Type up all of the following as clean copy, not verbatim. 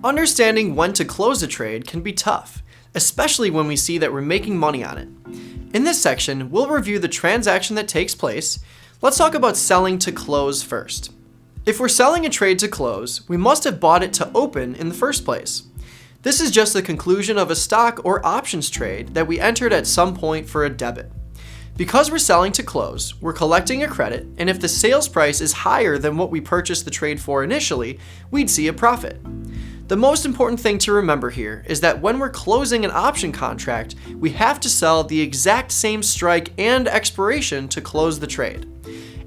Understanding when to close a trade can be tough, especially when we see that we're making money on it. In this section, we'll review the transaction that takes place. Let's talk about selling to close first. If we're selling a trade to close, we must have bought it to open in the first place. This is just the conclusion of a stock or options trade that we entered at some point for a debit. Because we're selling to close, we're collecting a credit, and if the sales price is higher than what we purchased the trade for initially, we'd see a profit. The most important thing to remember here is that when we're closing an option contract, we have to sell the exact same strike and expiration to close the trade.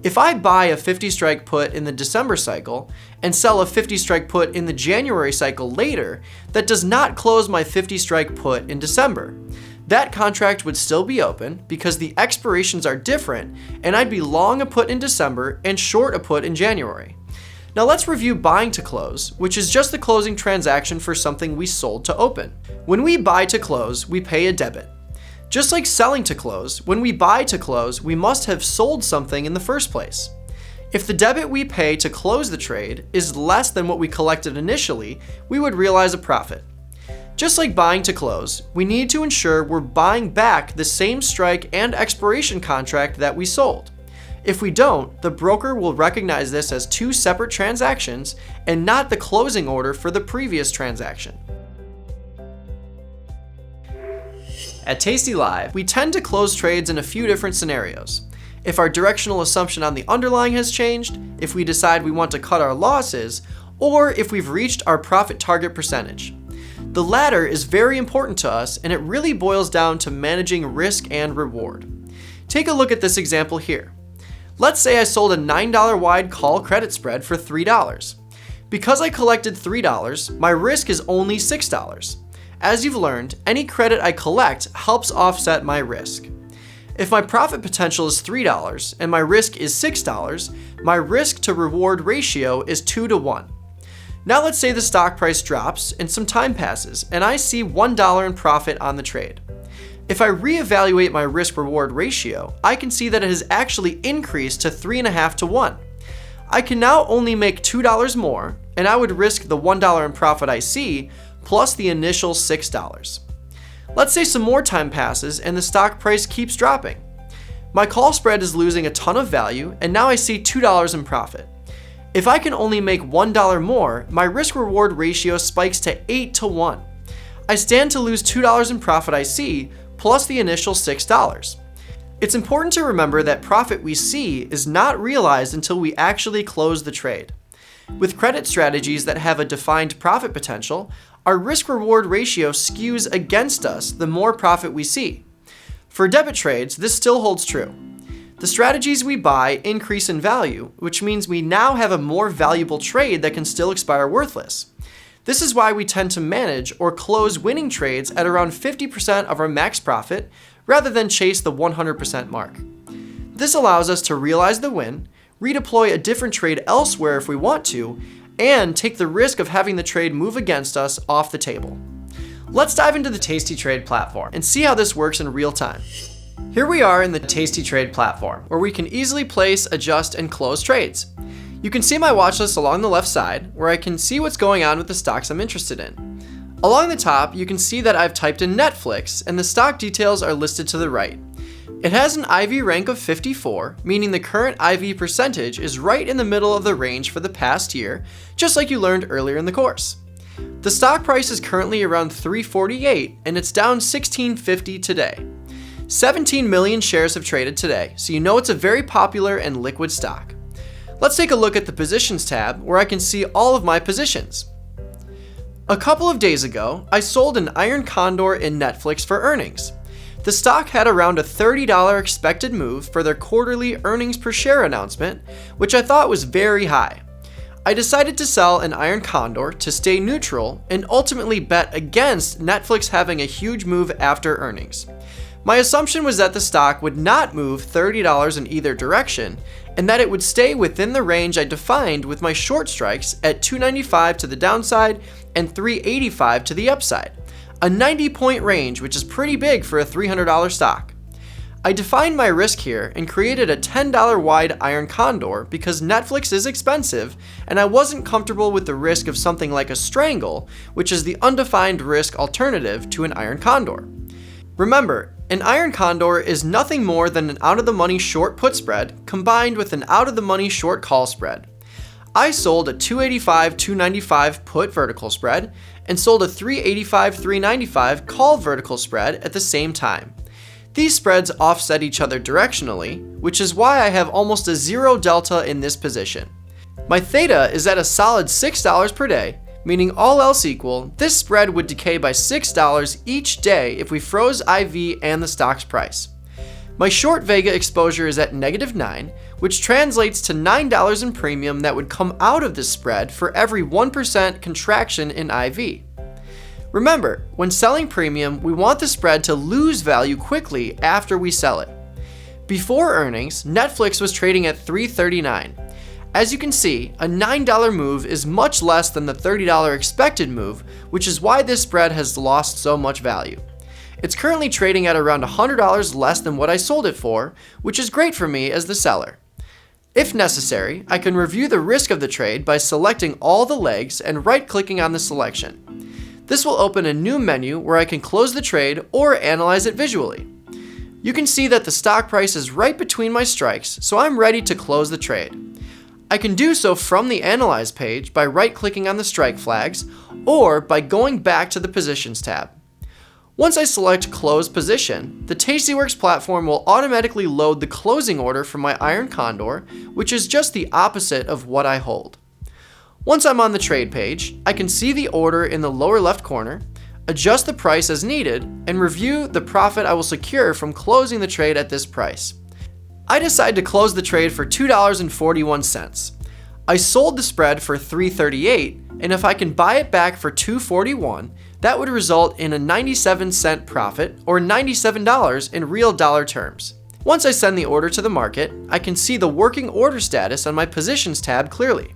If I buy a 50 strike put in the December cycle and sell a 50 strike put in the January cycle later, that does not close my 50 strike put in December. That contract would still be open because the expirations are different, and I'd be long a put in December and short a put in January. Now let's review buying to close, which is just the closing transaction for something we sold to open. When we buy to close, we pay a debit. Just like selling to close, when we buy to close, we must have sold something in the first place. If the debit we pay to close the trade is less than what we collected initially, we would realize a profit. Just like buying to close, we need to ensure we're buying back the same strike and expiration contract that we sold. If we don't, the broker will recognize this as two separate transactions and not the closing order for the previous transaction. At Tasty Live, we tend to close trades in a few different scenarios. If our directional assumption on the underlying has changed, if we decide we want to cut our losses, or if we've reached our profit target percentage. The latter is very important to us, and it really boils down to managing risk and reward. Take a look at this example here. Let's say I sold a $9 wide call credit spread for $3. Because I collected $3, my risk is only $6. As you've learned, any credit I collect helps offset my risk. If my profit potential is $3 and my risk is $6, my risk to reward ratio is 2 to 1. Now let's say the stock price drops and some time passes and I see $1 in profit on the trade. If I reevaluate my risk-reward ratio, I can see that it has actually increased to 3.5 to 1. I can now only make $2 more, and I would risk the $1 in profit I see, plus the initial $6. Let's say some more time passes and the stock price keeps dropping. My call spread is losing a ton of value, and now I see $2 in profit. If I can only make $1 more, my risk-reward ratio spikes to 8 to 1. I stand to lose $2 in profit I see, plus the initial $6. It's important to remember that profit we see is not realized until we actually close the trade. With credit strategies that have a defined profit potential, our risk-reward ratio skews against us the more profit we see. For debit trades, this still holds true. The strategies we buy increase in value, which means we now have a more valuable trade that can still expire worthless. This is why we tend to manage or close winning trades at around 50% of our max profit rather than chase the 100% mark. This allows us to realize the win, redeploy a different trade elsewhere if we want to, and take the risk of having the trade move against us off the table. Let's dive into the Tasty Trade platform and see how this works in real time. Here we are in the Tasty Trade platform, where we can easily place, adjust, and close trades. You can see my watch list along the left side, where I can see what's going on with the stocks I'm interested in. Along the top, you can see that I've typed in Netflix, and the stock details are listed to the right. It has an IV rank of 54, meaning the current IV percentage is right in the middle of the range for the past year, just like you learned earlier in the course. The stock price is currently around $348, and it's down $16.50 today. 17 million shares have traded today, so you know it's a very popular and liquid stock. Let's take a look at the Positions tab, where I can see all of my positions. A couple of days ago, I sold an Iron Condor in Netflix for earnings. The stock had around a $30 expected move for their quarterly earnings per share announcement, which I thought was very high. I decided to sell an Iron Condor to stay neutral and ultimately bet against Netflix having a huge move after earnings. My assumption was that the stock would not move $30 in either direction, and that it would stay within the range I defined with my short strikes at $295 to the downside and $385 to the upside. A 90-point range, which is pretty big for a $300 stock. I defined my risk here and created a $10 wide iron condor because Netflix is expensive and I wasn't comfortable with the risk of something like a strangle, which is the undefined risk alternative to an iron condor. Remember, an iron condor is nothing more than an out-of-the-money short put spread combined with an out-of-the-money short call spread. I sold a 285-295 put vertical spread and sold a 385-395 call vertical spread at the same time. These spreads offset each other directionally, which is why I have almost a zero delta in this position. My theta is at a solid $6 per day, meaning all else equal, this spread would decay by $6 each day if we froze IV and the stock's price. My short Vega exposure is at -9, which translates to $9 in premium that would come out of this spread for every 1% contraction in IV. Remember, when selling premium, we want the spread to lose value quickly after we sell it. Before earnings, Netflix was trading at $3.39. As you can see, a $9 move is much less than the $30 expected move, which is why this spread has lost so much value. It's currently trading at around $100 less than what I sold it for, which is great for me as the seller. If necessary, I can review the risk of the trade by selecting all the legs and right-clicking on the selection. This will open a new menu where I can close the trade or analyze it visually. You can see that the stock price is right between my strikes, so I'm ready to close the trade. I can do so from the Analyze page by right-clicking on the strike flags or by going back to the Positions tab. Once I select Close Position, the Tastyworks platform will automatically load the closing order for my Iron Condor, which is just the opposite of what I hold. Once I'm on the trade page, I can see the order in the lower left corner, adjust the price as needed, and review the profit I will secure from closing the trade at this price. I decide to close the trade for $2.41. I sold the spread for $3.38, and if I can buy it back for $2.41, that would result in a 97-cent profit, or $97 in real dollar terms. Once I send the order to the market, I can see the working order status on my Positions tab clearly.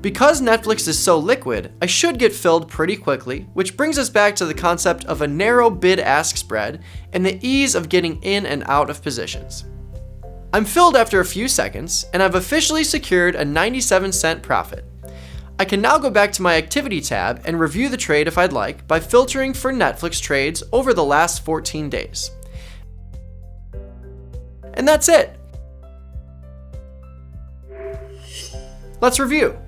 Because Netflix is so liquid, I should get filled pretty quickly, which brings us back to the concept of a narrow bid-ask spread and the ease of getting in and out of positions. I'm filled after a few seconds, and I've officially secured a 97-cent profit. I can now go back to my Activity tab and review the trade if I'd like by filtering for Netflix trades over the last 14 days. And that's it! Let's review.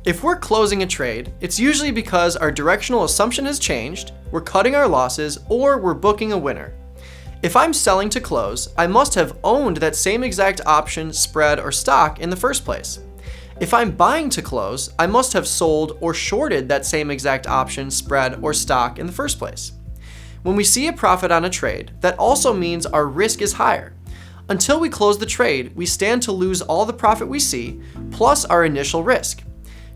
If we're closing a trade, it's usually because our directional assumption has changed, we're cutting our losses, or we're booking a winner. If I'm selling to close, I must have owned that same exact option, spread, or stock in the first place. If I'm buying to close, I must have sold or shorted that same exact option, spread, or stock in the first place. When we see a profit on a trade, that also means our risk is higher. Until we close the trade, we stand to lose all the profit we see, plus our initial risk.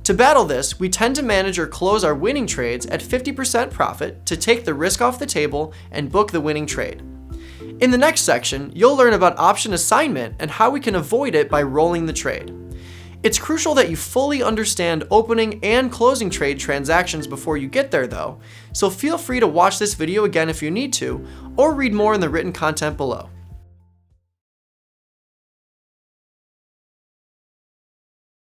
To battle this, we tend to manage or close our winning trades at 50% profit to take the risk off the table and book the winning trade. In the next section, you'll learn about option assignment and how we can avoid it by rolling the trade. It's crucial that you fully understand opening and closing trade transactions before you get there though, so feel free to watch this video again if you need to, or read more in the written content below.